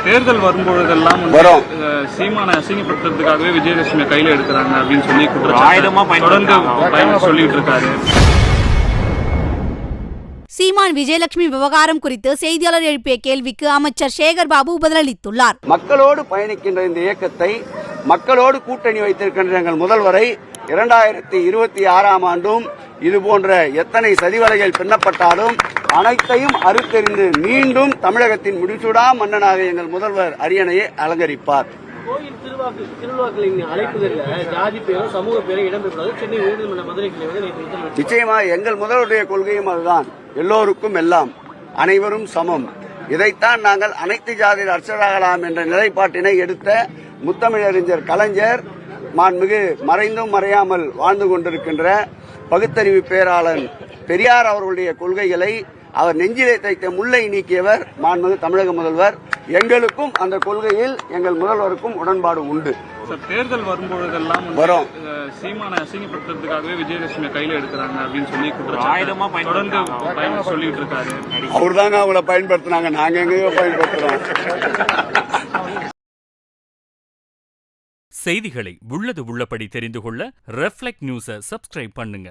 தேர்தல் வரும்பொழுதெல்லாம் வரும். சீமானை அசிங்கப்படுத்துறதுக்காகவே விஜயலட்சுமி கையில எடுக்கிறாங்க அப்படின்னு சொல்லி தொடர்ந்து சொல்லிட்டு இருக்காரு. சீமான் விஜயலட்சுமி விவகாரம் குறித்து செய்தியாளர் எழுப்பிய கேள்விக்கு அமைச்சர் சேகர் பாபு பதிலளித்துள்ளார். மக்களோடு பயணிக்கின்ற இந்த இயக்கத்தை மக்களோடு கூட்டணி வைத்திருக்கின்ற எங்கள் முதல்வரை 2026ஆம் ஆண்டும் இதுபோன்ற எத்தனை சதிவலைகள் பின்னப்பட்டாலும் அனைத்தையும் அறுத்தெறிந்து மீண்டும் தமிழகத்தின் முடிசூடா மன்னனாக எங்கள் முதல்வர் அரியணையை அலங்கரிப்பார். கோயில் திருவிழாக்களின் அழைப்புகளில் ஜாதி பேரும் சமூக பேரும் இடம்பெறுவது சென்னை உயர்நீதிமன்ற மதுரை கிளை நிச்சயமா எங்கள் முதல்வருடைய கொள்கையும் அதுதான். எல்லோருக்கும் எல்லாம், அனைவரும் சமம். இதைத்தான் நாங்கள் அனைத்து ஜாதியில் அர்ச்சராகலாம் என்ற நிலைப்பாட்டினை எடுத்த முத்தமிழறிஞர் கலைஞர், மாண்புமிகு மறைந்தும் மறையாமல் வாழ்ந்து கொண்டிருக்கின்ற பகுத்தறிவு பேராளன் பெரியார் அவர்களுடைய கொள்கைகளை அவர் நெஞ்சிலே தைத்த முல்லை நீக்கியவர் மாண்புமிகு தமிழக முதல்வர். எங்களுக்கும் அந்த கொள்கையில் எங்கள் முதல்வருக்கும் உடன்பாடு உண்டு. தேர்தல் வரும்பொழுதெல்லாம் வரும். சீமானை அசிங்கப்படுத்துறதுக்காகவே விஜயலட்சுமி கையில எடுக்கிறாங்க அப்படின்னு சொல்லி தொடர்ந்து சொல்லிட்டு இருக்காரு. அவர் தாங்க அவங்கள பயன்படுத்தினாங்க, நாங்க எங்கேயோ பயன்படுத்துறோம். செய்திகளை உள்ளது உள்ளபடி தெரிந்து கொள்ள ரெஃப்ளெக்ட் நியூஸை சப்ஸ்கிரைப் பண்ணுங்க.